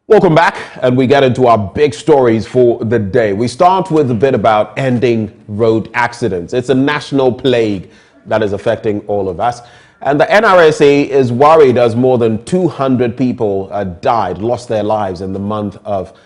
Welcome back, and we get into our big stories for the day. We start with a bit about ending road accidents. It's a national plague that is affecting all of us. And the NRSA is worried as more than 200 people lost their lives in the month of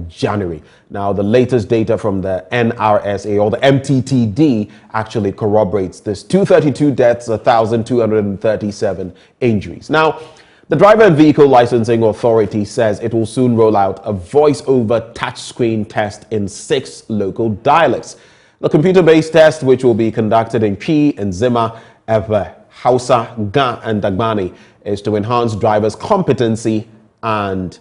January. Now, the latest data from the NRSA or the MTTD actually corroborates this. 232 deaths, 1,237 injuries. Now, the Driver and Vehicle Licensing Authority says it will soon roll out a voice-over touchscreen test in 6 local dialects. The computer-based test, which will be conducted in Twi and Zima, Ewe, Hausa, Ga, and Dagbani, is to enhance drivers' competency and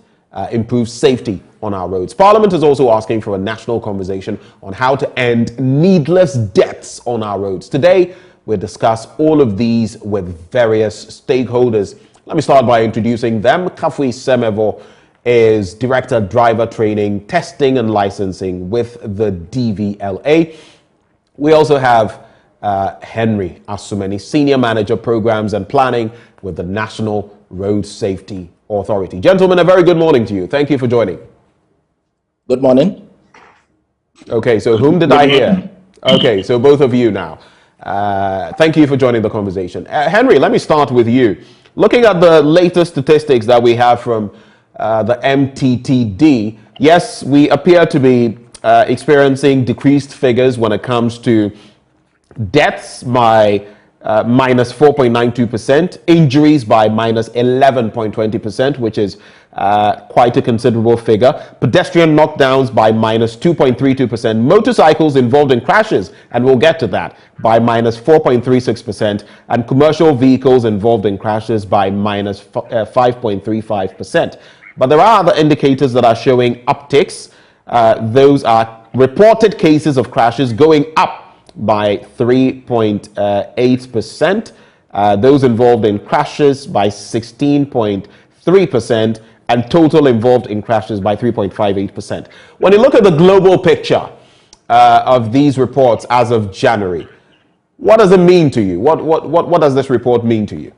improve safety on our roads. Parliament is also asking for a national conversation on how to end needless deaths on our roads. Today, we'll discuss all of these with various stakeholders. Let me start by introducing them. Kafui Semevo is Director Driver Training, Testing and Licensing with the DVLA. We also have Henry Asumeni, Senior Manager Programs and Planning with the National Road Safety Authority. Gentlemen, a very good morning to you. Thank you for joining. Good morning. Okay, so whom did I hear? Okay, so both of you now. Thank you for joining the conversation. Henry, let me start with you. Looking at the latest statistics that we have from the MTTD, yes, we appear to be experiencing decreased figures when it comes to deaths by minus 4.92%, injuries by minus 11.20%, which is quite a considerable figure. Pedestrian knockdowns by minus 2.32%. Motorcycles involved in crashes, and we'll get to that, by minus 4.36%. And commercial vehicles involved in crashes by minus 5.35%. But there are other indicators that are showing upticks. Those are reported cases of crashes going up by 3.8%. Those involved in crashes by 16.3%. And total involved in crashes by 3.58%. When you look at the global picture of these reports as of January, what does it mean to you? What does this report mean to you?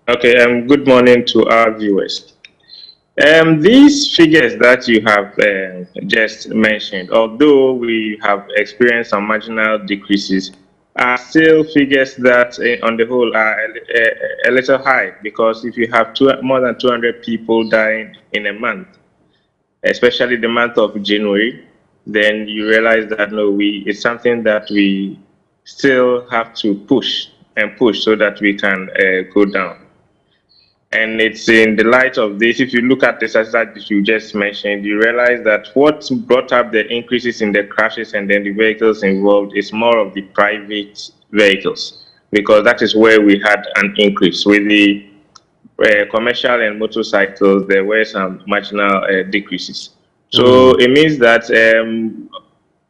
Okay, good morning to our viewers. These figures that you have just mentioned, although we have experienced some marginal decreases, are still figures that on the whole are a little high, because if you have more than 200 people dying in a month, especially the month of January, then you realize that it's something that we still have to push so that we can go down. And it's in the light of this, if you look at the statistics that you just mentioned, you realize that what brought up the increases in the crashes and then the vehicles involved is more of the private vehicles, because that is where we had an increase. With the commercial and motorcycles, there were some marginal decreases. So it means that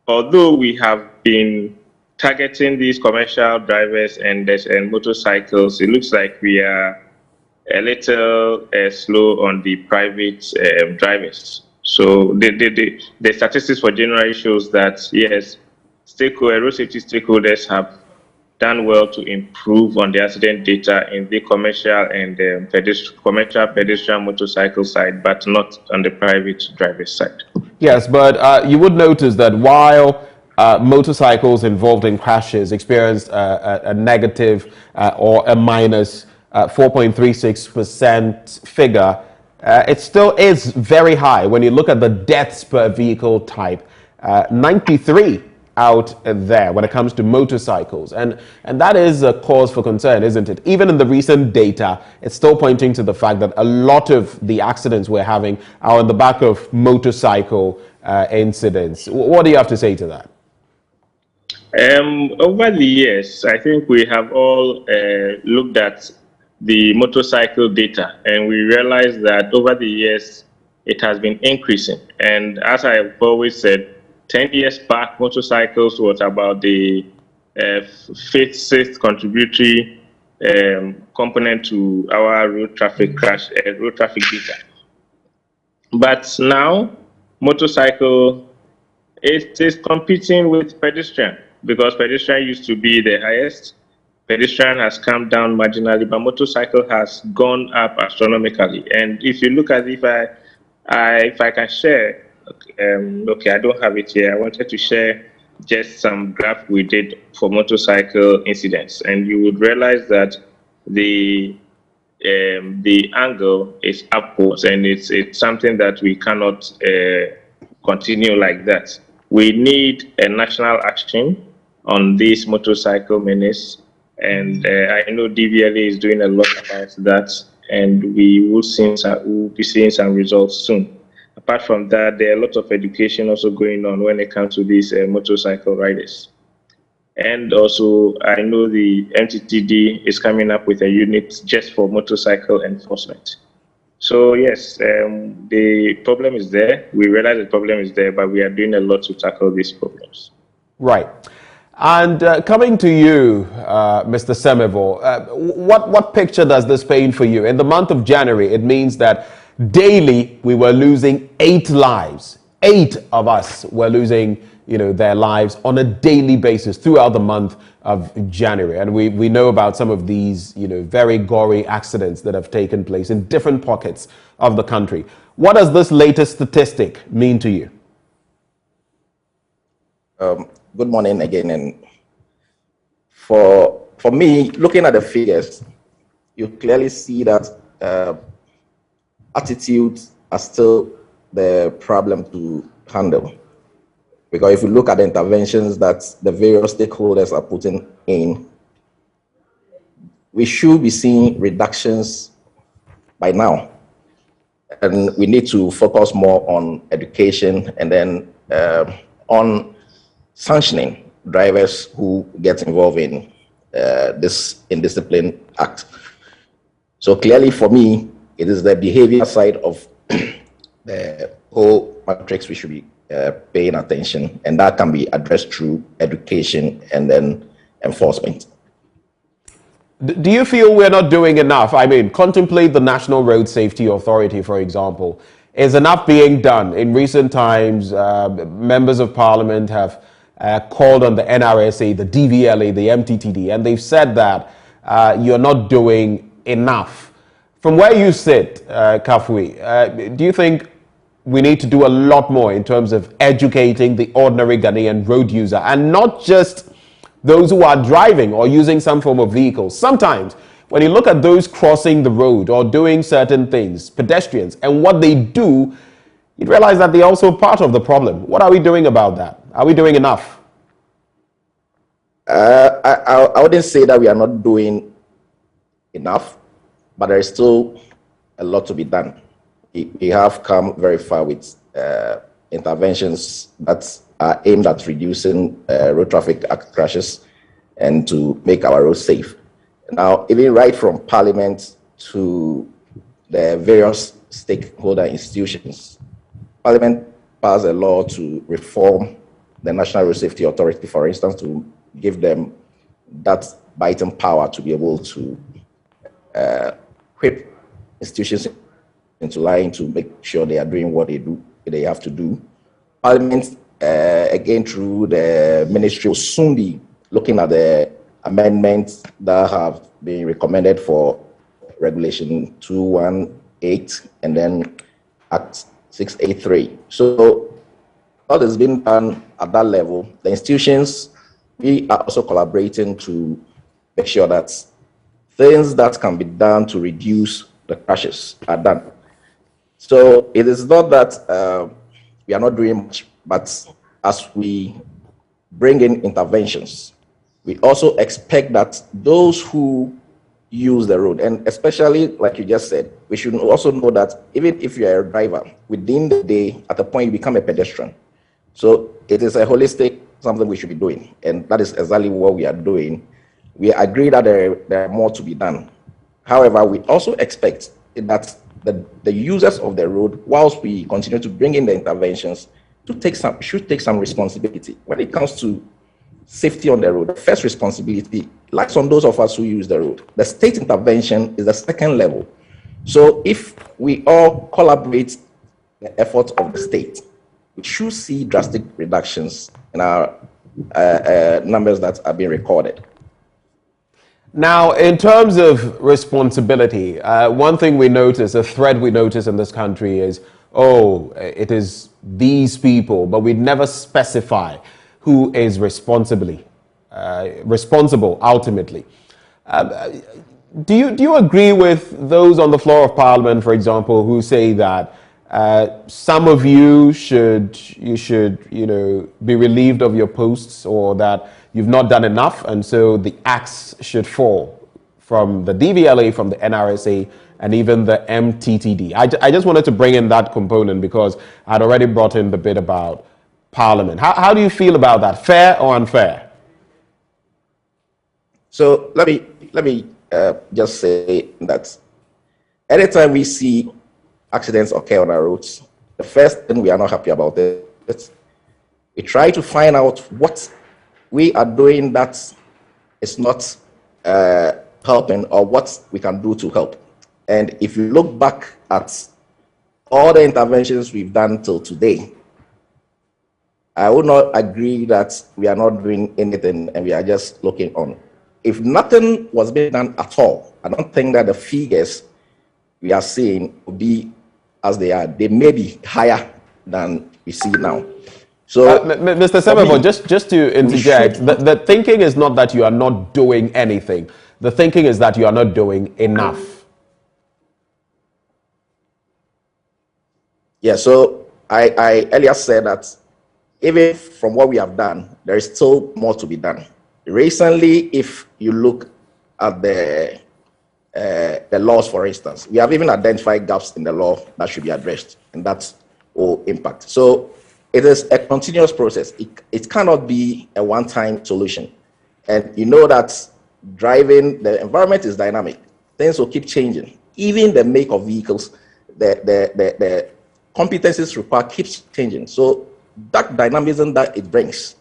although we have been targeting these commercial drivers and motorcycles, it looks like we are a little slow on the private drivers. So the statistics for January shows that, yes, road safety stakeholders have done well to improve on the accident data in the commercial and commercial pedestrian motorcycle side, but not on the private driver side. Yes, but you would notice that while motorcycles involved in crashes experienced a negative or a minus 4.36% figure, it still is very high when you look at the deaths per vehicle type. 93 out there when it comes to motorcycles, and that is a cause for concern, isn't it? Even in the recent data, it's still pointing to the fact that a lot of the accidents we're having are on the back of motorcycle incidents. What do you have to say to that? Over the years, I think we have all looked at the motorcycle data, and we realized that over the years it has been increasing. And as I've always said, 10 years back, motorcycles was about the fifth, sixth contributory component to our road traffic data. But now, motorcycle is competing with pedestrian, because pedestrian used to be the highest. pedestrian has come down marginally, but motorcycle has gone up astronomically. And if you look at, if I can share, okay, I don't have it here. I wanted to share just some graph we did for motorcycle incidents, and you would realize that the angle is upwards, and it's something that we cannot continue like that. We need a national action on this motorcycle menace, and I know DVLA is doing a lot about that, and we'll be seeing some results soon. Apart from that, there are a lot of education also going on when it comes to these motorcycle riders. And also, I know the MTTD is coming up with a unit just for motorcycle enforcement. So yes, the problem is there. We realize the problem is there, but we are doing a lot to tackle these problems. Right. And coming to you, Mr. Semevo, what picture does this paint for you? In the month of January, it means that daily we were losing 8 lives. 8 of us were losing, their lives on a daily basis throughout the month of January. And we know about some of these, very gory accidents that have taken place in different pockets of the country. What does this latest statistic mean to you? Good morning again. And for me, looking at the figures, you clearly see that attitudes are still the problem to handle. Because if you look at the interventions that the various stakeholders are putting in, we should be seeing reductions by now. And we need to focus more on education and then on sanctioning drivers who get involved in this indiscipline act. So clearly for me, it is the behavior side of the whole matrix we should be paying attention, and that can be addressed through education and then enforcement. Do you feel we're not doing enough? I mean, contemplate the National Road Safety Authority, for example. Is enough being done? In recent times, members of parliament have called on the NRSA, the DVLA, the MTTD, and they've said that you're not doing enough. From where you sit, Kafui, do you think we need to do a lot more in terms of educating the ordinary Ghanaian road user, and not just those who are driving or using some form of vehicle? Sometimes when you look at those crossing the road or doing certain things, pedestrians, and what they do, you realize that they're also part of the problem. What are we doing about that? Are we doing enough? I wouldn't say that we are not doing enough, but there is still a lot to be done. We have come very far with interventions that are aimed at reducing road traffic crashes and to make our roads safe. Now, even right from Parliament to the various stakeholder institutions, Parliament passed a law to reform the National Road Safety Authority, for instance, to give them that biting power to be able to whip institutions into line to make sure they are doing what they have to do. Parliament, again, through the ministry, will soon be looking at the amendments that have been recommended for Regulation 218 and then Act 683. So what has been done at that level, the institutions, we are also collaborating to make sure that things that can be done to reduce the crashes are done. So it is not that we are not doing much, but as we bring in interventions, we also expect that those who use the road, and especially like you just said, we should also know that even if you are a driver, within the day, at a point you become a pedestrian. So it is a holistic something we should be doing, and that is exactly what we are doing. We agree that there are more to be done. However, we also expect that the users of the road, whilst we continue to bring in the interventions, should take some responsibility. When it comes to safety on the road, the first responsibility lies on those of us who use the road. The state intervention is the second level. So if we all collaborate the efforts of the state, we should see drastic reductions in our numbers that are being recorded. Now, in terms of responsibility, one thing we notice, a thread we notice in this country is, oh, it is these people, but we never specify who is responsible ultimately. Do you agree with those on the floor of Parliament, for example, who say that some of you should be relieved of your posts, or that you've not done enough, and so the axe should fall from the DVLA, from the NRSA, and even the MTTD? I just wanted to bring in that component because I'd already brought in the bit about Parliament. How do you feel about that? Fair or unfair? So let me just say that anytime we see accidents occur on our roads, the first thing we are not happy about it. We try to find out what we are doing that is not helping, or what we can do to help. And if you look back at all the interventions we've done till today, I would not agree that we are not doing anything and we are just looking on. If nothing was being done at all, I don't think that the figures we are seeing will be as they are. They may be higher than we see now. So, Mr. Semebo, just to interject, the thinking is not that you are not doing anything. The thinking is that you are not doing enough. Yeah, so I earlier said that even from what we have done, there is still more to be done. Recently, if you look at the laws, for instance, we have even identified gaps in the law that should be addressed, and that will impact. So it is a continuous process. It cannot be a one-time solution. And you know that driving, the environment is dynamic. Things will keep changing. Even the make of vehicles, the competencies required keeps changing. So that dynamism that it brings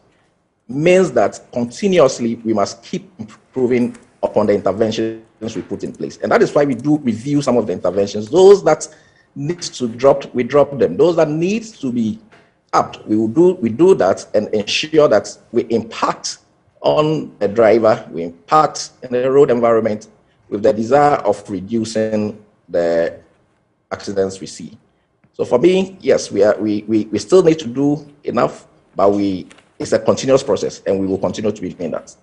means that continuously we must keep improving upon the interventions we put in place. And that is why we do review some of the interventions. Those that need to drop, we drop them. Those that need to be upped, we do that and ensure that we impact on the driver, we impact in the road environment with the desire of reducing the accidents we see. So for me, yes, we still need to do enough, but it's a continuous process, and we will continue to be doing that.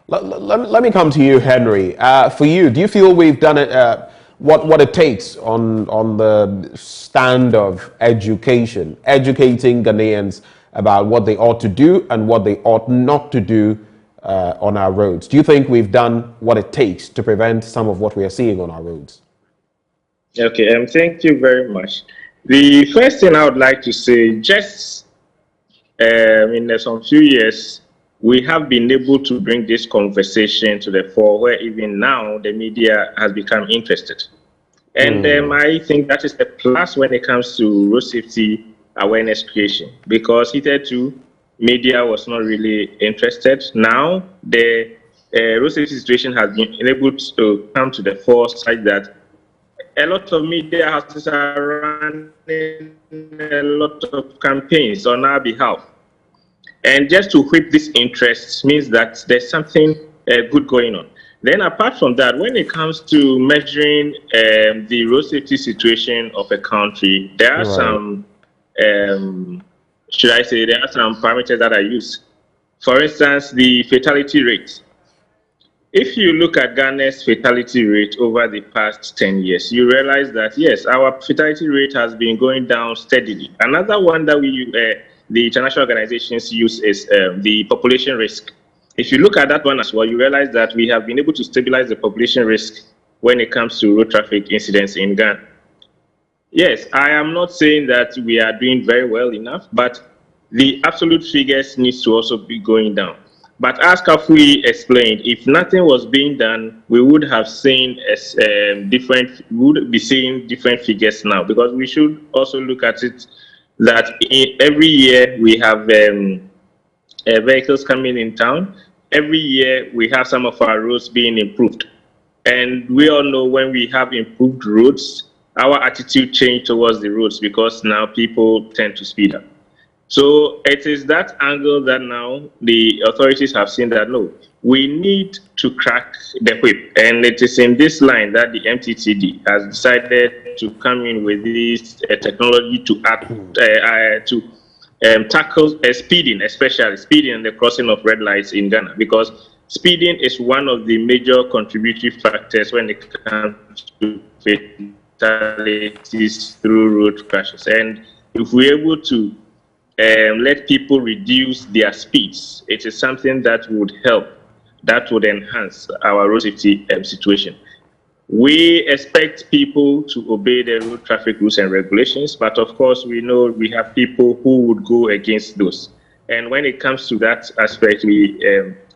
Let me come to you, Henry. For you, do you feel we've done it, what it takes on the stand of education, educating Ghanaians about what they ought to do and what they ought not to do on our roads? Do you think we've done what it takes to prevent some of what we are seeing on our roads? Okay, thank you very much. The first thing I would like to say, just in some few years, we have been able to bring this conversation to the fore, where even now the media has become interested. And I think that is a plus when it comes to road safety awareness creation, because hitherto media was not really interested. Now the road safety situation has been able to come to the fore, such that a lot of media houses are running a lot of campaigns on our behalf. And just to whip this interest means that there's something good going on. Then apart from that, when it comes to measuring the road safety situation of a country, there are some, should I say, there are some parameters that are used. For instance, the fatality rate. If you look at Ghana's fatality rate over the past 10 years, you realize that, yes, our fatality rate has been going down steadily. Another one that the international organizations use is the population risk. If you look at that one as well, you realize that we have been able to stabilize the population risk when it comes to road traffic incidents in Ghana. Yes, I am not saying that we are doing very well enough, but the absolute figures needs to also be going down. But as Kafui explained, if nothing was being done, we would have seen we would be seeing different figures now, because we should also look at it that every year we have vehicles coming in town. Every year we have some of our roads being improved. And we all know when we have improved roads, our attitude change towards the roads, because now people tend to speed up. So it is that angle that now the authorities have seen that, no, we need to crack the whip. And it is in this line that the MTTD has decided to come in with this technology to tackle speeding, especially speeding and the crossing of red lights in Ghana, because speeding is one of the major contributory factors when it comes to fatalities through road crashes. And if we're able to let people reduce their speeds, it is something that would help, that would enhance our road safety situation. We expect people to obey the road traffic rules and regulations, but of course we know we have people who would go against those. And when it comes to that aspect,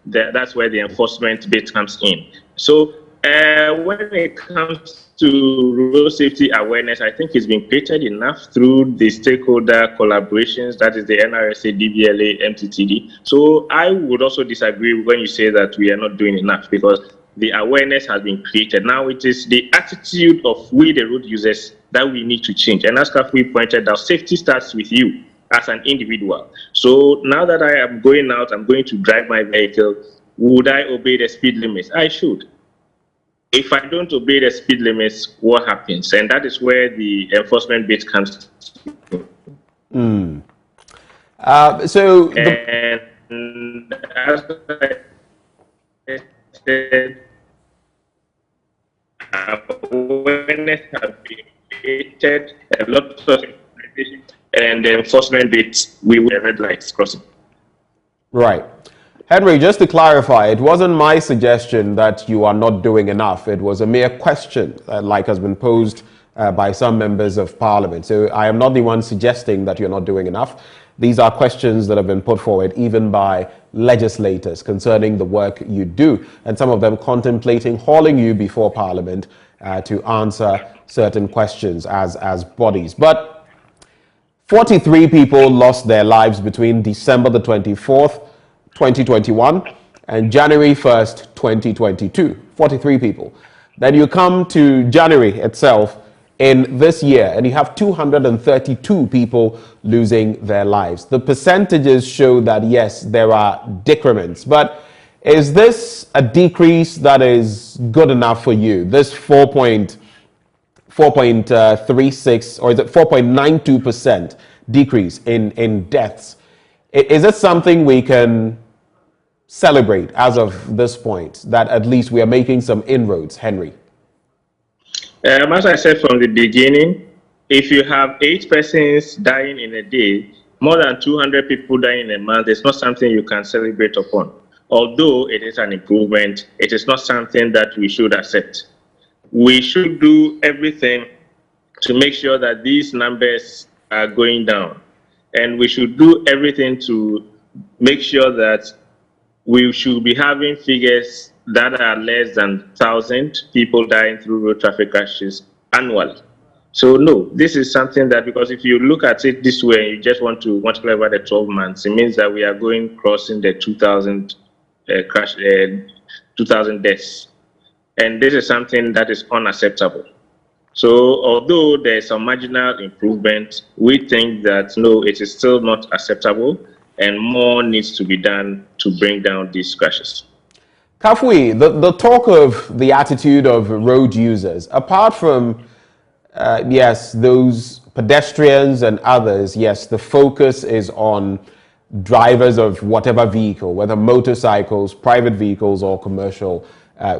that's where the enforcement bit comes in. So when it comes to road safety awareness, I think it's been created enough through the stakeholder collaborations, that is the NRSA, DVLA, MTTD. So I would also disagree when you say that we are not doing enough, because the awareness has been created. Now it is the attitude of we, the road users, that we need to change. And as Kafui pointed out, safety starts with you as an individual. So now that I am going out, I'm going to drive my vehicle, would I obey the speed limits? I should. If I don't obey the speed limits, what happens? And that is where the enforcement bit comes in. And as I said, awareness has been created, a lot of implementation, and the enforcement bit, we will have red lights crossing. Right. Henry, just to clarify, it wasn't my suggestion that you are not doing enough. It was a mere question, like has been posed by some members of parliament. So I am not the one suggesting that you're not doing enough. These are questions that have been put forward even by legislators concerning the work you do, and some of them contemplating hauling you before parliament to answer certain questions as bodies. But 43 people lost their lives between December the 24th, 2021 and January 1st, 2022. 43 people. Then you come to January itself in this year and you have 232 people losing their lives. The percentages show that yes, there are decrements, but is this a decrease that is good enough for you? This 4.36 or is it 4.92% decrease in deaths? Is it something we can celebrate as of this point, that at least we are making some inroads, Henry? As I said from the beginning, if you have 8 persons dying in a day, more than 200 people dying in a month, it's not something you can celebrate upon. Although it is an improvement, it is not something that we should accept. We should do everything to make sure that these numbers are going down. And we should do everything to make sure that we should be having figures that are less than 1,000 people dying through road traffic crashes annually. So no, this is something that, because if you look at it this way, you just want to multiply by the 12 months, it means that we are crossing the 2,000 2,000 deaths. And this is something that is unacceptable. So although there is some marginal improvement, we think that no, it is still not acceptable and more needs to be done to bring down these crashes. Kafui, the talk of the attitude of road users, apart from, yes, those pedestrians and others, yes, the focus is on drivers of whatever vehicle, whether motorcycles, private vehicles, or commercial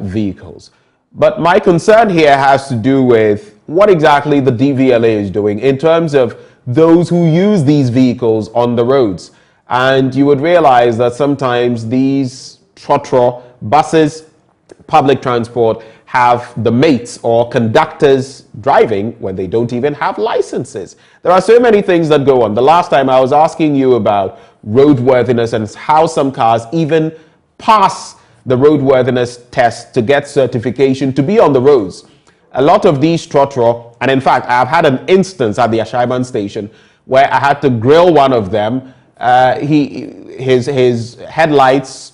vehicles. But my concern here has to do with what exactly the DVLA is doing in terms of those who use these vehicles on the roads. And you would realize that sometimes these trotro buses, public transport, have the mates or conductors driving when they don't even have licenses. There are so many things that go on. The last time I was asking you about roadworthiness and how some cars even pass the roadworthiness test to get certification to be on the roads. A lot of these trotro, and in fact, I've had an instance at the Ashaiman station where I had to grill one of them. His headlights,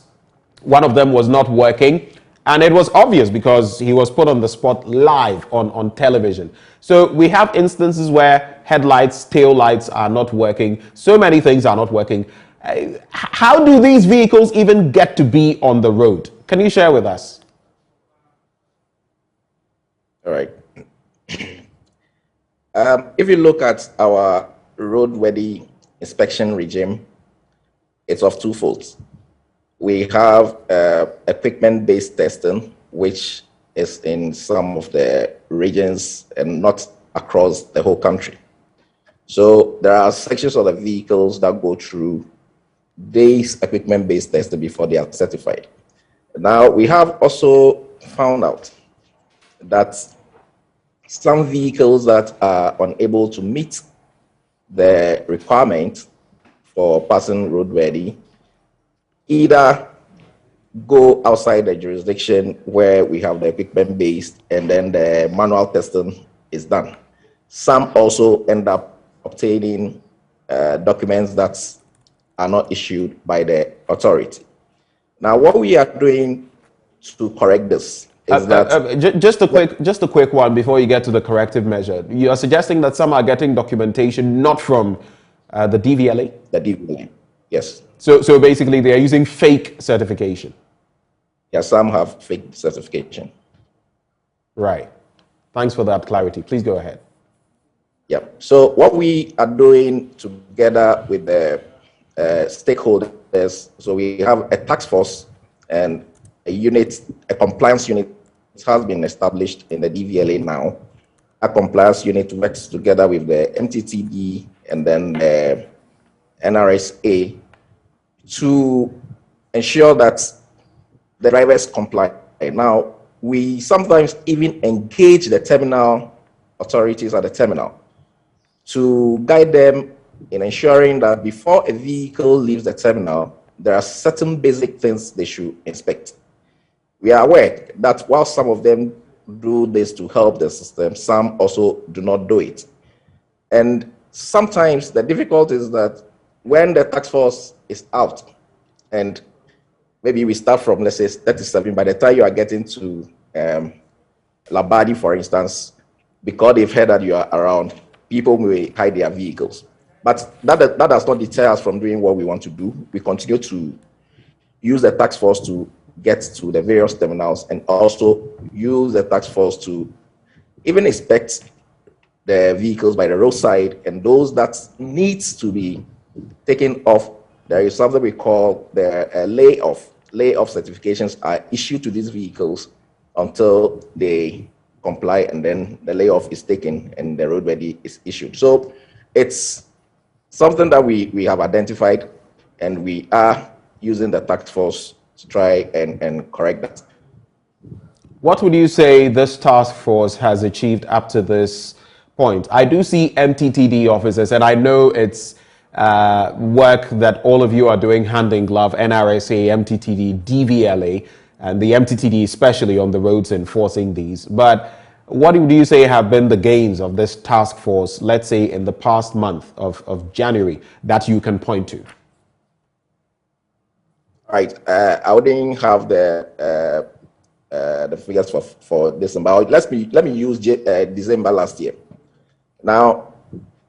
one of them was not working, and it was obvious because he was put on the spot live on television. So we have instances where headlights, tail lights are not working. So many things are not working. How do these vehicles even get to be on the road? Can you share with us? All right. If you look at our roadworthy inspection regime, it's of two folds. We have equipment-based testing, which is in some of the regions and not across the whole country. So there are sections of the vehicles that go through these equipment-based testing before they are certified. Now, we have also found out that some vehicles that are unable to meet the requirement for passing roadworthy either go outside the jurisdiction where we have the equipment based and then the manual testing is done. Some also end up obtaining documents that are not issued by the authority. Now, what we are doing to correct this is just a quick one before you get to the corrective measure. You are suggesting that some are getting documentation not from the DVLA? The DVLA, yes. So basically they are using fake certification? Yeah, some have fake certification. Right. Thanks for that clarity. Please go ahead. Yeah. So what we are doing together with the stakeholders, so we have a task force and a unit, a compliance unit has been established in the DVLA now. A compliance unit works together with the MTTD and then the NRSA to ensure that the drivers comply. Now, we sometimes even engage the terminal authorities at the terminal to guide them in ensuring that before a vehicle leaves the terminal, there are certain basic things they should inspect. We are aware that while some of them do this to help the system, some also do not do it. And sometimes the difficulty is that when the task force is out and maybe we start from, let's say, 37, by the time you are getting to Labadi, for instance, because they've heard that you are around, people may hide their vehicles. But that does not deter us from doing what we want to do. We continue to use the task force to get to the various terminals and also use the task force to even inspect the vehicles by the roadside, and those that needs to be taken off. There is something we call the layoff. Layoff certifications are issued to these vehicles until they comply, and then the layoff is taken and the roadworthy is issued. So it's something that we have identified, and we are using the task force to try and correct that. What would you say this task force has achieved up to this point? I do see MTTD officers, and I know it's work that all of you are doing hand in glove, NRSA, MTTD, DVLA, and the MTTD especially on the roads enforcing these. But what would you say have been the gains of this task force, let's say in the past month of January, that you can point to? Right. I wouldn't have the figures for December. Let me use December last year. Now,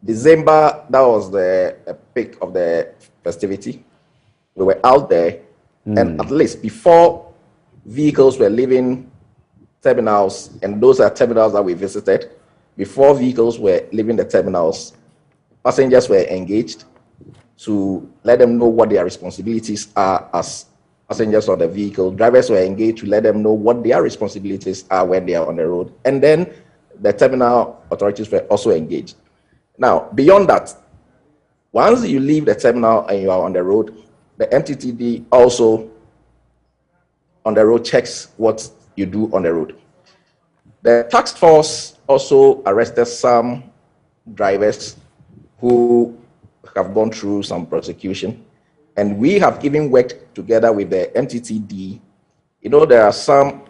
December, that was the peak of the festivity. We were out there, and at least before vehicles were leaving terminals, and those are terminals that we visited, before vehicles were leaving the terminals, passengers were engaged to let them know what their responsibilities are as passengers on the vehicle. Drivers were engaged to let them know what their responsibilities are when they are on the road. And then the terminal authorities were also engaged. Now, beyond that, once you leave the terminal and you are on the road, the MTTD also on the road checks what you do on the road. The task force also arrested some drivers who have gone through some prosecution, and we have even worked together with the MTTD. You know, there are some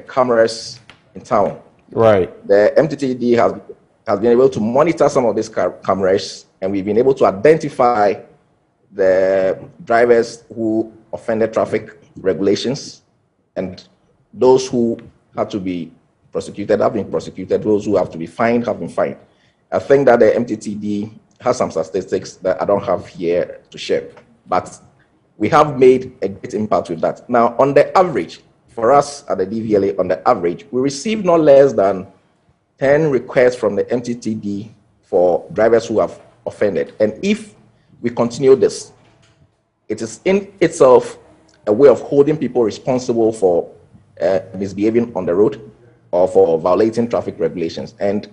cameras in town. Right. The MTTD has been able to monitor some of these cameras, and we've been able to identify the drivers who offended traffic regulations, and those who had to be prosecuted have been prosecuted. Those who have to be fined have been fined. I think that the MTTD has some statistics that I don't have here to share, but we have made a great impact with that. Now, on the average, for us at the DVLA, on the average, we receive not less than 10 requests from the MTTD for drivers who have offended. And if we continue this, it is in itself a way of holding people responsible for misbehaving on the road or for violating traffic regulations. And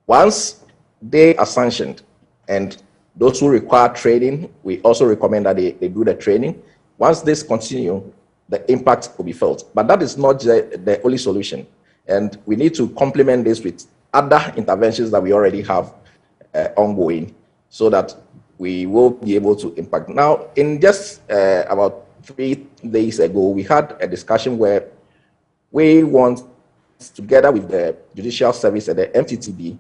once they are sanctioned, and those who require training, we also recommend that they do the training. Once this continue, the impact will be felt. But that is not the only solution. And we need to complement this with other interventions that we already have ongoing so that we will be able to impact. Now, in just about 3 days ago, we had a discussion where we want, together with the Judicial Service and the MTTD,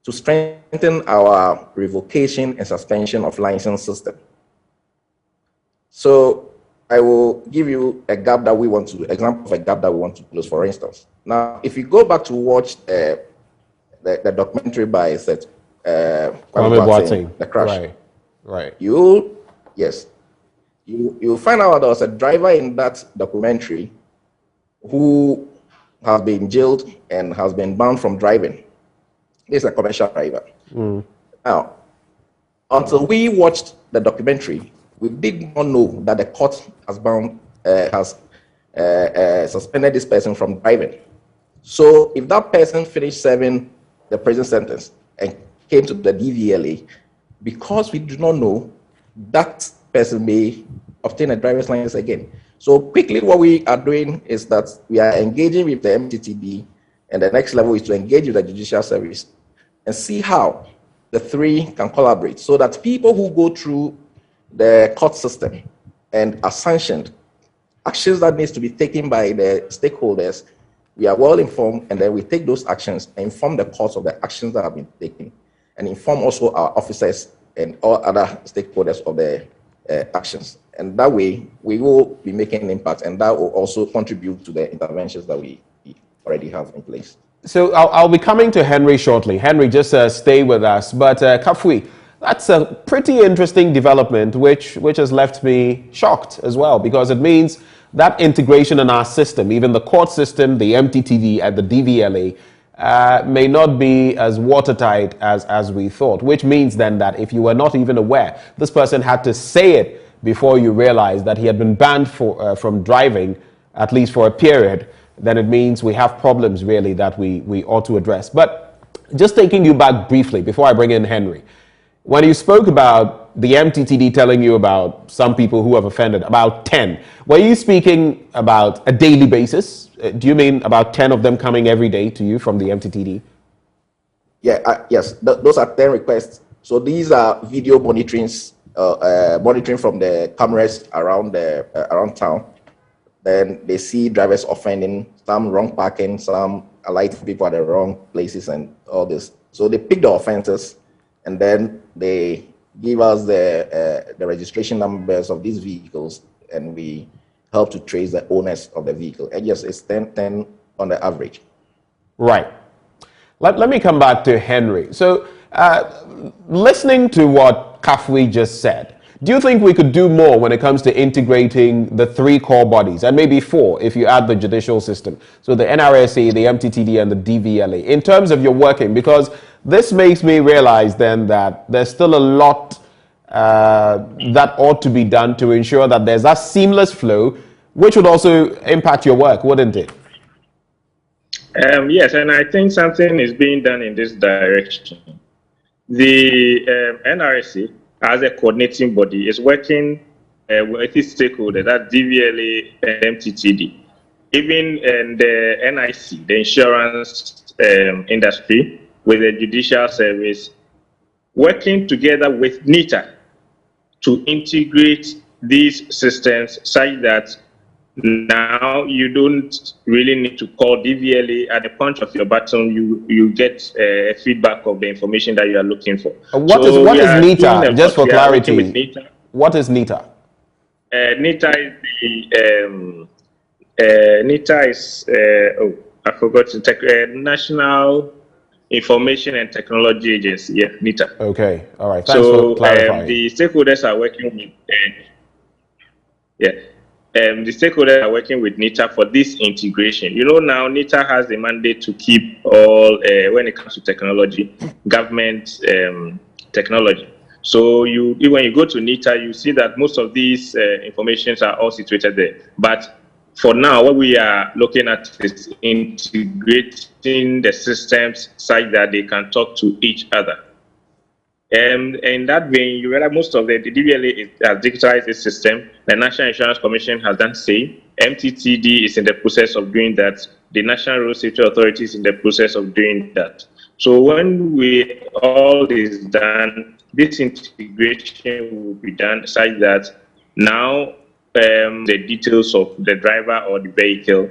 to strengthen our revocation and suspension of license system. So I will give you a gap that we want to, example of a gap that we want to close, for instance. Now, if you go back to watch the documentary by Kwame Boateng, The Crash, right. You'll find out there was a driver in that documentary who has been jailed and has been banned from driving. This is a commercial driver. Now, until we watched the documentary, we did not know that the court has suspended this person from driving. So if that person finished serving the prison sentence and came to the DVLA, because we do not know, that person may obtain a driver's license again. So quickly, what we are doing is that we are engaging with the MTTD, and the next level is to engage with the Judicial Service and see how the three can collaborate so that people who go through the court system and are sanctioned, actions that needs to be taken by the stakeholders, we are well informed, and then we take those actions and inform the courts of the actions that have been taken, and inform also our officers and all other stakeholders of the actions. And that way, we will be making an impact, and that will also contribute to the interventions that we already have in place. So I'll be coming to Henry shortly. Henry, just stay with us. But Kafui, that's a pretty interesting development, which has left me shocked as well, because it means that integration in our system, even the court system, the MTTD, and the DVLA, may not be as watertight as we thought, which means then that if you were not even aware, this person had to say it before you realized that he had been banned from driving, at least for a period, then it means we have problems really that we ought to address. But just taking you back briefly before I bring in Henry, when you spoke about the MTTD telling you about some people who have offended, about 10, were you speaking about a daily basis? Do you mean about 10 of them coming every day to you from the MTTD? Yeah, yes, those are 10 requests. So these are video monitoring from the cameras around town. Then they see drivers offending, some wrong parking, some alighting people at the wrong places, and all this. So they pick the offenses, and then they give us the registration numbers of these vehicles, and we help to trace the owners of the vehicle. And yes, it's 10 on the average. Right. Let me come back to Henry. So listening to what Kafui just said, do you think we could do more when it comes to integrating the three core bodies, and maybe four if you add the judicial system? So the NRSA, the MTTD, and the DVLA, in terms of your working, because this makes me realize then that there's still a lot that ought to be done to ensure that there's a seamless flow, which would also impact your work, wouldn't it? Yes, and I think something is being done in this direction. The NRSA, as a coordinating body, is working with its stakeholders, that DVLA and MTTD, even the NIC, the insurance industry, with the Judicial Service, working together with NITA to integrate these systems such that now you don't really need to call DVLA at the punch of your button. You get feedback of the information that you are looking for. What is NITA? Just for clarity, what is NITA? NITA is the NITA is I forgot to take National Information and Technology Agency, yeah, NITA. Okay, all right. Thanks for So clarifying. the stakeholders are working with, yeah, the stakeholders are working with NITA for this integration. You know, now NITA has the mandate to keep all, when it comes to technology, government technology. So when you go to NITA, you see that most of these informations are all situated there. But for now, what we are looking at is integrating the systems such that they can talk to each other. And in that vein, you realize most of the DVLA has digitalized its system. The National Insurance Commission has done the same. MTTD is in the process of doing that. The National Road Safety Authority is in the process of doing that. So when all is done, this integration will be done such that now the details of the driver or the vehicle,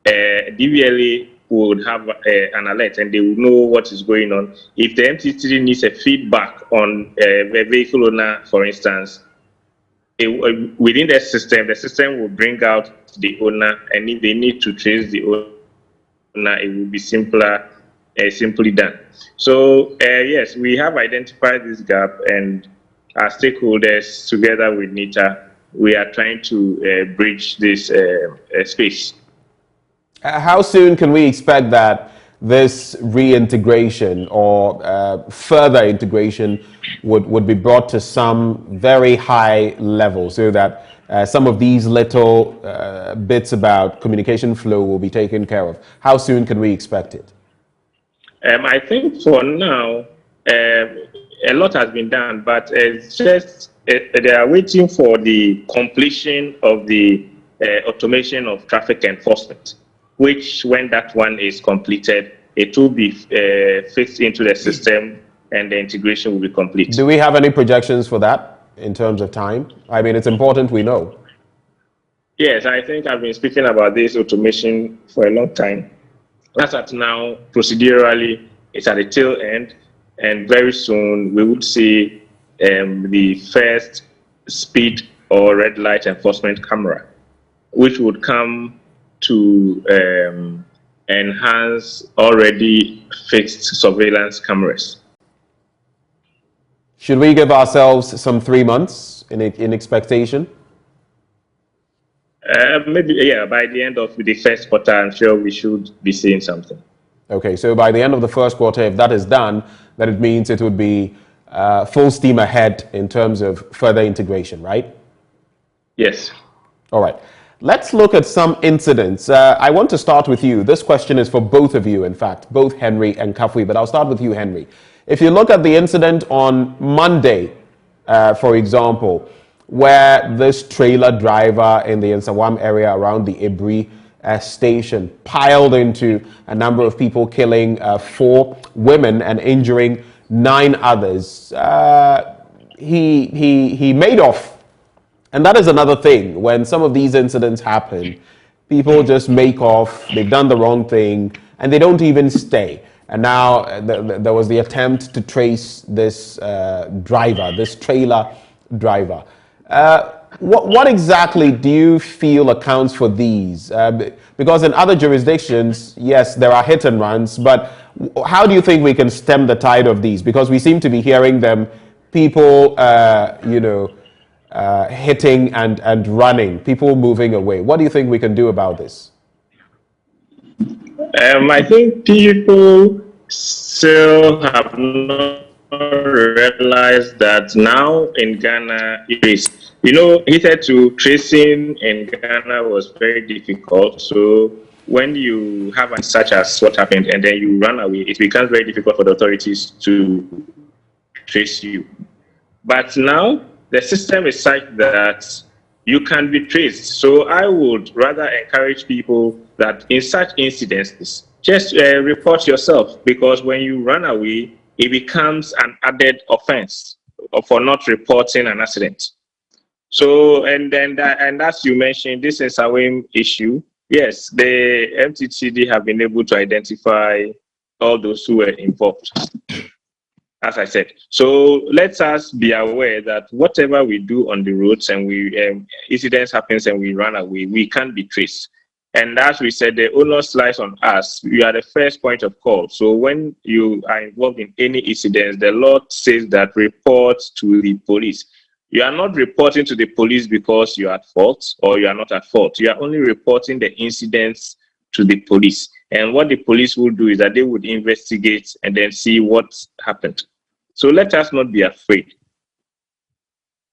DVLA would have an alert and they will know what is going on. If the MTTD needs a feedback on the vehicle owner, for instance, within the system will bring out the owner, and if they need to trace the owner, it will be simply done. So yes, we have identified this gap, and our stakeholders, together with NITA, we are trying to bridge this space. How soon can we expect that this reintegration or further integration would be brought to some very high level so that some of these little bits about communication flow will be taken care of? How soon can we expect it? I think for now, a lot has been done, but it's just they are waiting for the completion of the automation of traffic enforcement, which when that one is completed, it will be fixed into the system and the integration will be complete. Do we have any projections for that in terms of time? I mean, it's important we know. Yes, I think I've been speaking about this automation for a long time. As at now, procedurally, it's at the tail end, and very soon we would see the first speed or red light enforcement camera, which would come to enhance already fixed surveillance cameras. Should we give ourselves some 3 months in expectation? Maybe, yeah, by the end of the first quarter, I'm sure we should be seeing something. Okay, so by the end of the first quarter, if that is done, then it means it would be full steam ahead in terms of further integration, right? Yes. All right. Let's look at some incidents. I want to start with you. This question is for both of you, in fact, both Henry and Kafui, but I'll start with you, Henry. If you look at the incident on Monday, for example, where this trailer driver in the Nsawam area around the Ibri station piled into a number of people, killing 4 women and injuring 9 others, he made off. And that is another thing. When some of these incidents happen, people just make off, they've done the wrong thing, and they don't even stay. And now there was the attempt to trace this driver, this trailer driver. What exactly do you feel accounts for these? Because in other jurisdictions, yes, there are hit and runs, but how do you think we can stem the tide of these? Because we seem to be hearing them, people, hitting and running, people moving away. What do you think we can do about this? I think people still have not realized that now in Ghana it is. You know, hitherto tracing in Ghana was very difficult. So when you have such as what happened and then you run away, it becomes very difficult for the authorities to trace you. But now the system is such that you can be traced. So I would rather encourage people that in such incidents, just report yourself, because when you run away, it becomes an added offense for not reporting an accident. So, and as you mentioned, this is a issue. Yes, the MTTD have been able to identify all those who were involved, as I said. So let us be aware that whatever we do on the roads and we incidents happens and we run away, we can't be traced. And as we said, the onus lies on us. You are the first point of call. So when you are involved in any incident, the law says that report to the police. You are not reporting to the police because you are at fault or you are not at fault. You are only reporting the incidents to the police. And what the police will do is that they would investigate and then see what happened. So let us not be afraid.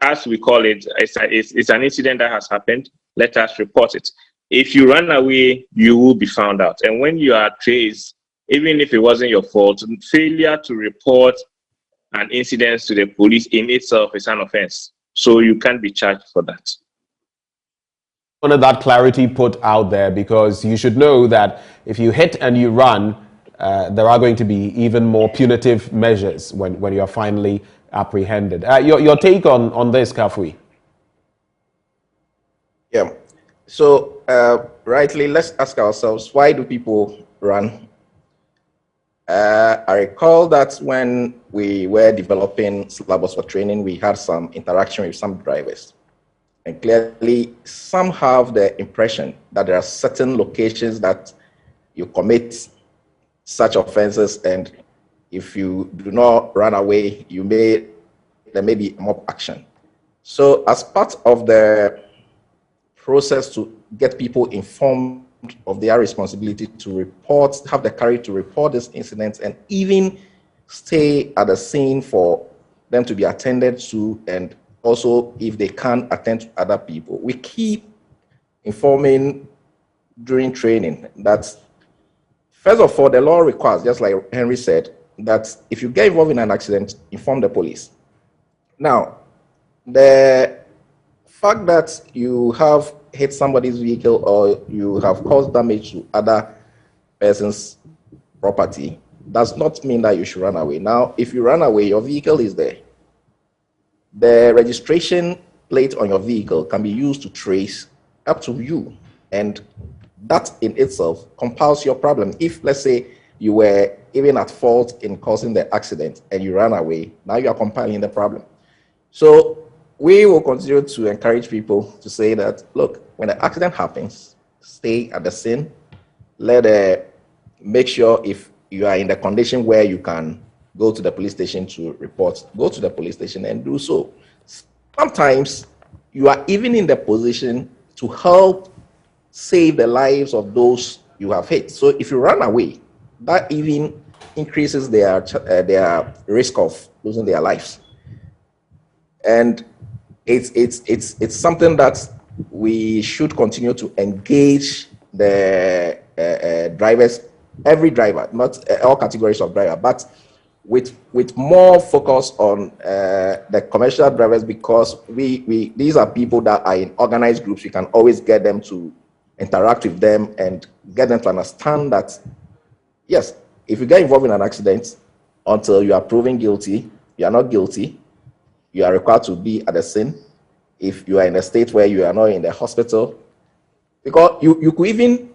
As we call it, it's an incident that has happened. Let us report it. If you run away, you will be found out. And when you are traced, even if it wasn't your fault, failure to report an incident to the police in itself is an offense. So you can't be charged for that. Wanted that clarity put out there, because you should know that if you hit and you run, there are going to be even more punitive measures when you are finally apprehended. Your take on this, Kafui? Yeah. So, rightly, let's ask ourselves, why do people run? I recall that when we were developing syllabus for training, we had some interaction with some drivers. And clearly, some have the impression that there are certain locations that you commit such offenses, and if you do not run away, there may be mob action. So as part of the process to get people informed of their responsibility to report, have the courage to report these incidents, and even stay at the scene for them to be attended to, and also if they can attend to other people. We keep informing during training that, first of all, the law requires, just like Henry said, that if you get involved in an accident, inform the police. Now, the fact that you have hit somebody's vehicle or you have caused damage to other person's property does not mean that you should run away. Now, if you run away, your vehicle is there. The registration plate on your vehicle can be used to trace up to you, and that in itself compiles your problem. If, let's say, you were even at fault in causing the accident and you ran away, now you are compiling the problem. So we will continue to encourage people to say that, look, when the accident happens, stay at the scene. Make sure if you are in the condition where you can go to the police station to report, go to the police station and do so. Sometimes you are even in the position to help save the lives of those you have hit. So if you run away, that even increases their risk of losing their lives. And it's something that we should continue to engage the drivers, every driver, not all categories of driver, but with more focus on the commercial drivers, because these are people that are in organized groups. We can always get them to interact with them and get them to understand that, yes, if you get involved in an accident, until you are proven guilty, you are not guilty. You are required to be at the scene. If you are in a state where you are not in the hospital, because you could even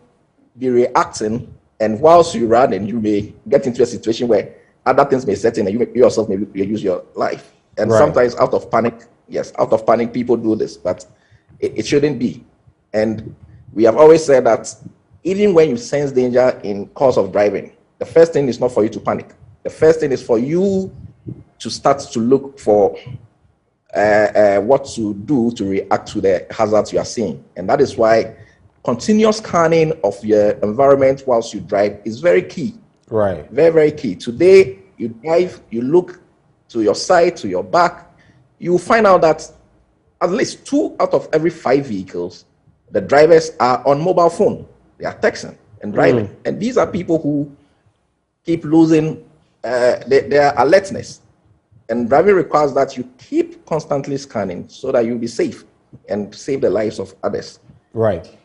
be reacting, and whilst you run, and you may get into a situation where other things may set in, and you yourself may lose your life. And sometimes out of panic, people do this, but it shouldn't be. And we have always said that even when you sense danger in course of driving, the first thing is not for you to panic. The first thing is for you to start to look for what to do to react to the hazards you are seeing. And that is why continuous scanning of your environment whilst you drive is very key. Right. Very, very key. Today, you drive, you look to your side, to your back, you will find out that at least 2 out of every 5 vehicles, the drivers are on mobile phone. They are texting and driving. And these are people who keep losing their alertness. And driving requires that you keep constantly scanning so that you'll be safe and save the lives of others. Right.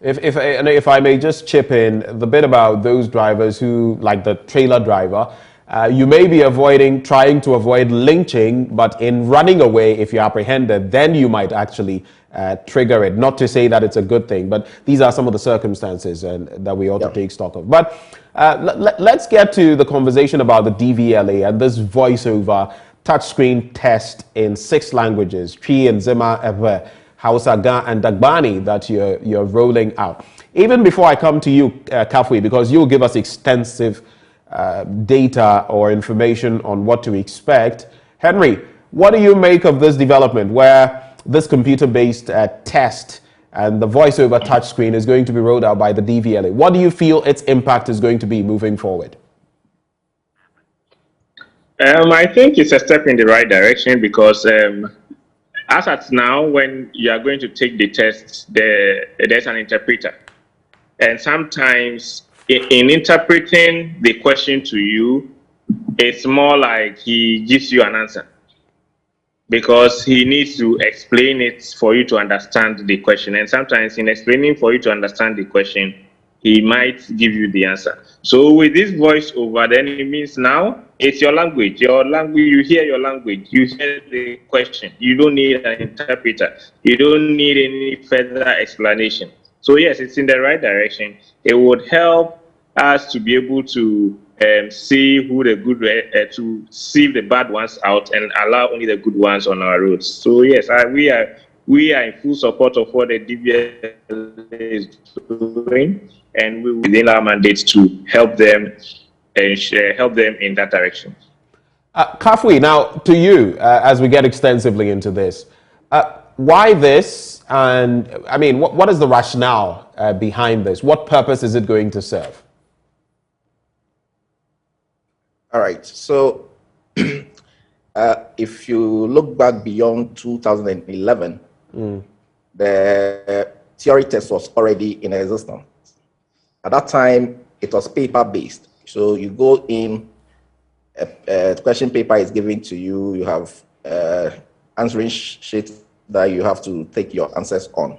If I may just chip in the bit about those drivers who, like the trailer driver, you may be trying to avoid lynching, but in running away, if you're apprehended, then you might actually trigger it. Not to say that it's a good thing, but these are some of the circumstances that we ought to take stock of. But let's get to the conversation about the DVLA and this voiceover touchscreen test in 6 languages, Twi and Zima Ewe. Hausa, Ga, and Dagbani that you're rolling out. Even before I come to you, Kafui, because you'll give us extensive data or information on what to expect. Henry, what do you make of this development where this computer-based test and the voice-over touchscreen is going to be rolled out by the DVLA? What do you feel its impact is going to be moving forward? I think it's a step in the right direction because as at now, when you are going to take the test, there's an interpreter. And sometimes in interpreting the question to you, it's more like he gives you an answer because he needs to explain it for you to understand the question. And sometimes in explaining for you to understand the question, he might give you the answer. So with this voiceover, then it means now it's your language. Your language, you hear your language, you hear the question. You don't need an interpreter. You don't need any further explanation. So yes, it's in the right direction. It would help us to be able to see who the good, to sieve the bad ones out and allow only the good ones on our roads. So yes, we are in full support of what the DBS is doing, and we will within our mandates to help them and help them in that direction. Kafui, now to you, as we get extensively into this, why this? And I mean, what is the rationale behind this? What purpose is it going to serve? All right. So if you look back beyond 2011, the theory test was already in existence. At that time, it was paper-based. So you go in, a question paper is given to you, you have answering sheet that you have to take your answers on.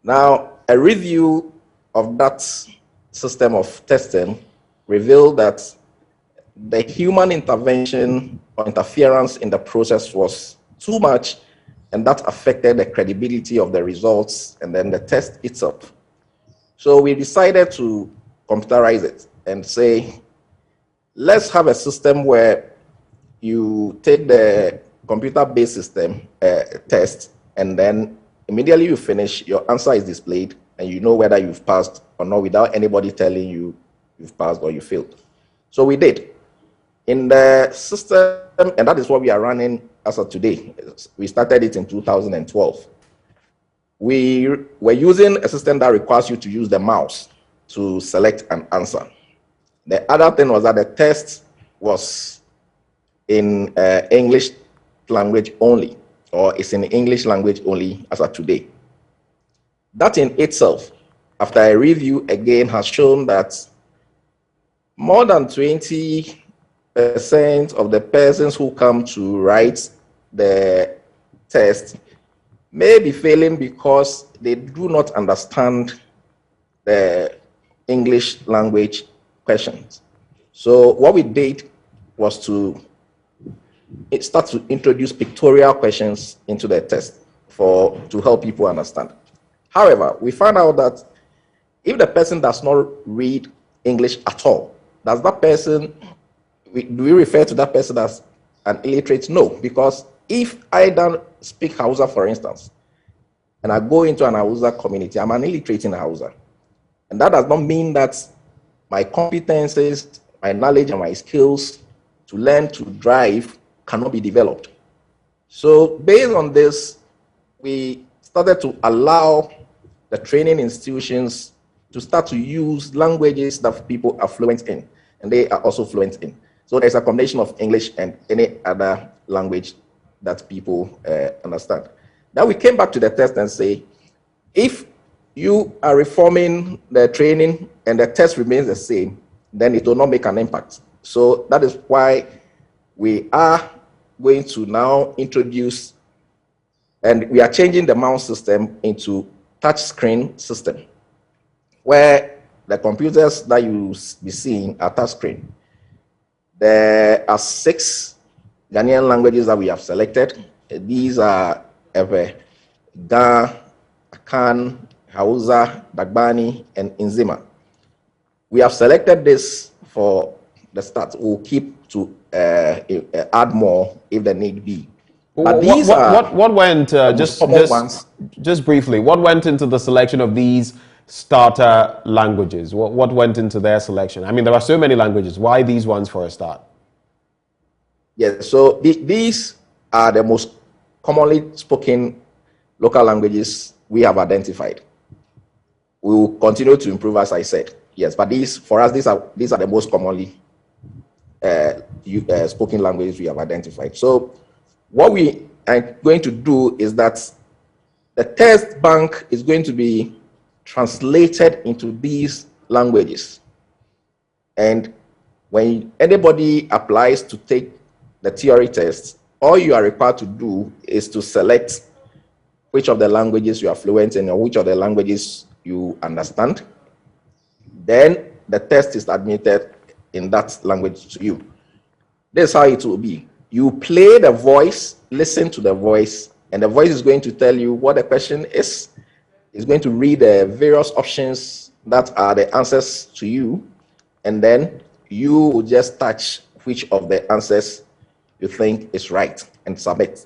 Now, a review of that system of testing revealed that the human intervention or interference in the process was too much, and that affected the credibility of the results and then the test itself. So we decided to computerize it and say, let's have a system where you take the computer-based system test, and then immediately you finish, your answer is displayed, and you know whether you've passed or not without anybody telling you you've passed or you failed. So we did. In the system, and that is what we are running as of today. We started it in 2012. We were using a system that requires you to use the mouse to select an answer. The other thing was that the test was in English language only, or it's in English language only as of today. That in itself, after a review again, has shown that more than 20% of the persons who come to write the test may be failing because they do not understand the English language questions. So what we did was to start to introduce pictorial questions into the test to help people understand. However, we found out that if the person does not read English at all, does that person, do we refer to that person as an illiterate? No, because if I don't speak Hausa, for instance, and I go into an Hausa community, I'm an illiterate in Hausa. And that does not mean that my competences, my knowledge, and my skills to learn to drive cannot be developed. So based on this, we started to allow the training institutions to start to use languages that people are fluent in, and they are also fluent in. So there's a combination of English and any other language that people understand. Now we came back to the test and say, if you are reforming the training and the test remains the same, then it will not make an impact. So that is why we are going to now introduce, and we are changing the mouse system into touch screen system, where the computers that you be seeing are touch screen. There are 6 Ghanaian languages that we have selected. These are Ga, Akan, Hausa, Dagbani, and Nzima. We have selected this for the start. We'll keep to add more if the need be. But these what went the most common ones. just briefly? What went into the selection of these starter languages? What went into their selection? I mean, there are so many languages. Why these ones for a start? Yes, so these are the most commonly spoken local languages we have identified. We will continue to improve, as I said. Yes, but for us, these are the most commonly spoken languages we have identified. So what we are going to do is that the test bank is going to be translated into these languages. And when anybody applies to take the theory test, all you are required to do is to select which of the languages you are fluent in or which of the languages you understand. Then the test is admitted in that language to you. This is how it will be. You play the voice, listen to the voice, and the voice is going to tell you what the question is. It's going to read the various options that are the answers to you, and then you will just touch which of the answers you think is right and submit.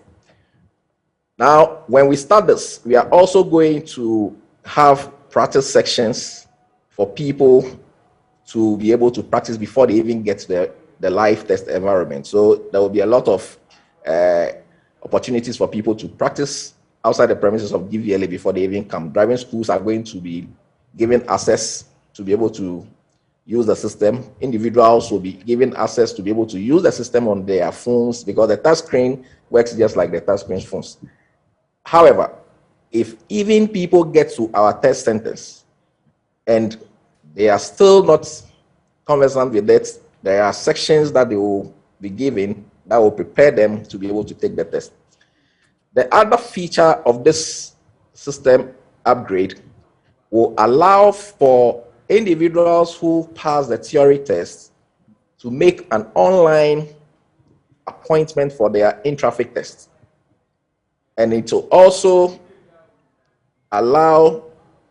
Now, when we start this, we are also going to have practice sections for people to be able to practice before they even get to the live test environment. So there will be a lot of opportunities for people to practice outside the premises of DVLA before they even come. Driving schools are going to be given access to be able to use the system. Individuals will be given access to be able to use the system on their phones because the touch screen works just like the touch screen phones. However, if even people get to our test centers and they are still not conversant with it, there are sections that they will be given that will prepare them to be able to take the test. The other feature of this system upgrade will allow for individuals who pass the theory test to make an online appointment for their in-traffic test. And it will also allow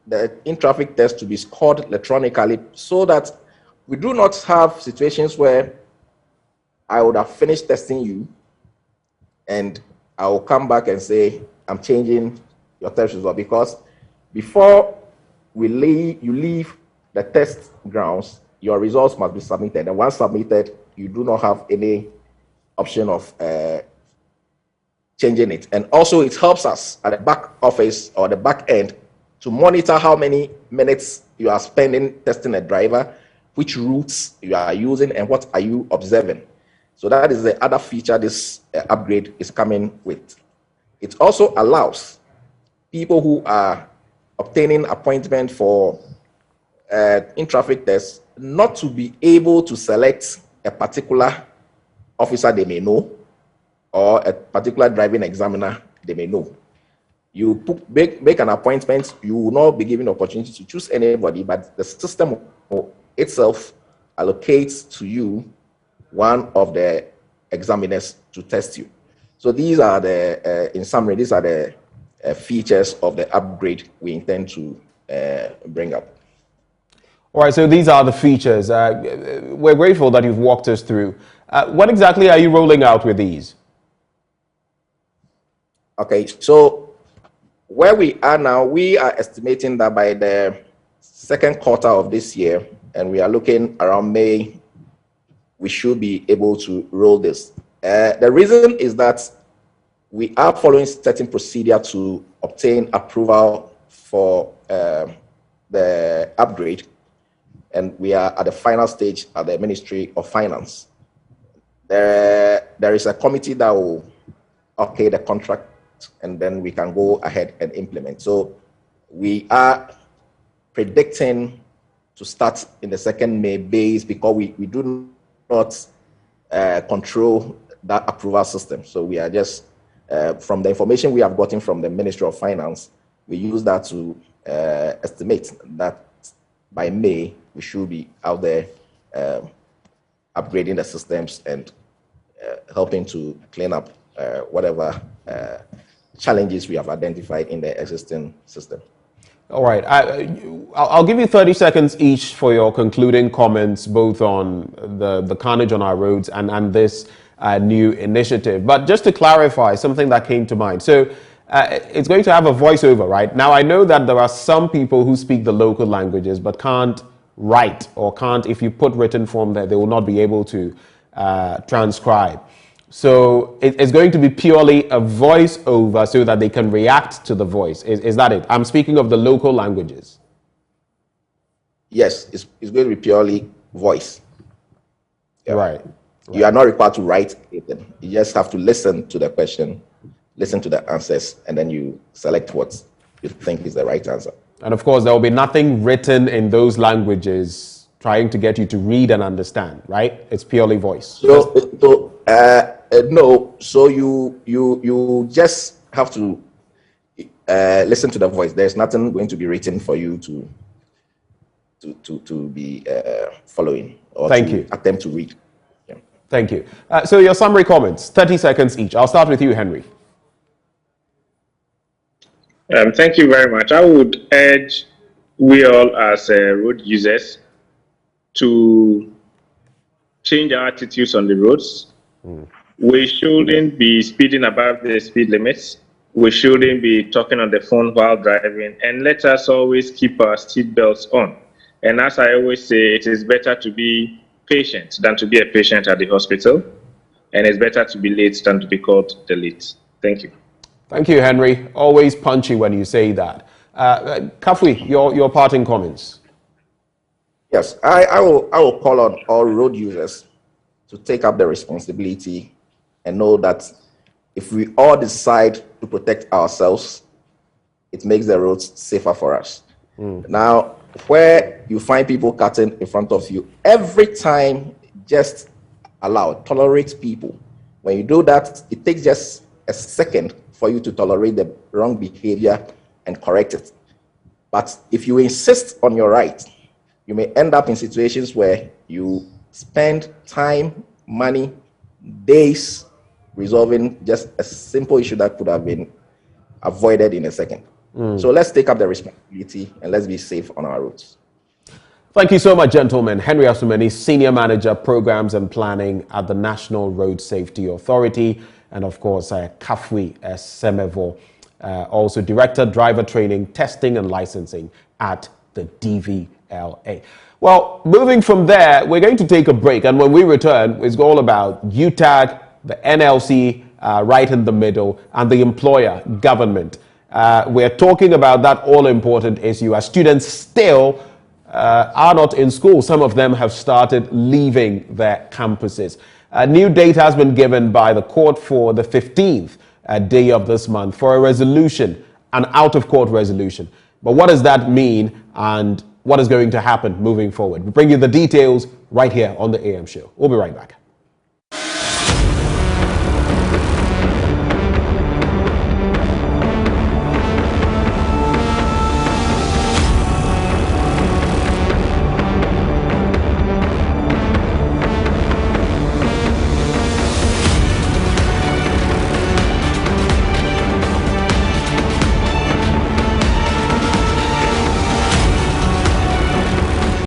the in-traffic test to be scored electronically so that we do not have situations where I would have finished testing you and I will come back and say, I'm changing your test result, because before you leave the test grounds, your results must be submitted. And once submitted, you do not have any option of changing it. And also it helps us at the back office or the back end to monitor how many minutes you are spending testing a driver, which routes you are using, and what are you observing. So that is the other feature this upgrade is coming with. It also allows people who are obtaining appointment for in-traffic tests not to be able to select a particular officer they may know or a particular driving examiner they may know. You make an appointment, you will not be given the opportunity to choose anybody, but the system itself allocates to you one of the examiners to test you. So these are the, in summary, these are the features of the upgrade we intend to bring up. All right, so these are the features. We're grateful that you've walked us through. What exactly are you rolling out with these? Okay, so where we are now, we are estimating that by the second quarter of this year, and we are looking around May, we should be able to roll this. The reason is that we are following certain procedure to obtain approval for the upgrade, and we are at the final stage at the Ministry of Finance. There is a committee that will okay the contract, and then we can go ahead and implement. So we are predicting to start in the second May base because we do not control that approval system. So we are just, from the information we have gotten from the Ministry of Finance, we use that to estimate that by May, we should be out there upgrading the systems and helping to clean up whatever challenges we have identified in the existing system. All right. I'll give you 30 seconds each for your concluding comments, both on the carnage on our roads and this new initiative. But just to clarify something that came to mind. So it's going to have a voiceover, right? Now, I know that there are some people who speak the local languages but can't write, or can't, if you put written form there, they will not be able to transcribe. So it's going to be purely a voiceover so that they can react to the voice. Is that it? I'm speaking of the local languages. Yes, it's going to be purely voice. Yeah. Right. You are not required to write it. You just have to listen to the question, listen to the answers, and then you select what you think is the right answer. And of course, there will be nothing written in those languages trying to get you to read and understand, right? It's purely voice. No. So you just have to listen to the voice. There's nothing going to be written for you to be following or attempt to read. Yeah. Thank you. So your summary comments, 30 seconds each. I'll start with you, Henry. Thank you very much. I would urge we all as road users to change our attitudes on the roads. We shouldn't be speeding above the speed limits. We shouldn't be talking on the phone while driving. And let us always keep our seat belts on. And as I always say, it is better to be patient than to be a patient at the hospital. And it's better to be late than to be called the late. Thank you. Thank you, Henry. Always punchy when you say that. Kafui, your parting comments. Yes, I will call on all road users to take up the responsibility and know that if we all decide to protect ourselves, it makes the roads safer for us. Now, where you find people cutting in front of you, every time, just tolerate people. When you do that, it takes just a second for you to tolerate the wrong behavior and correct it. But if you insist on your right, you may end up in situations where you spend time, money, days resolving just a simple issue that could have been avoided in a second. So let's take up the responsibility and let's be safe on our roads. Thank you so much, gentlemen. Henry Asumani, Senior Manager, Programs and Planning at the National Road Safety Authority, and of course, Kafui Semevo, also Director, Driver Training, Testing and Licensing at the DVLA. Well, moving from there, we're going to take a break, and when we return, it's all about UTAG, the NLC, right in the middle, and the employer, government. We're talking about that all-important issue as students still are not in school. Some of them have started leaving their campuses. New date has been given by the court for the 15th day of this month for a resolution, an out-of-court resolution. But what does that mean, and what is going to happen moving forward? We bring you the details right here on the AM show. We'll be right back.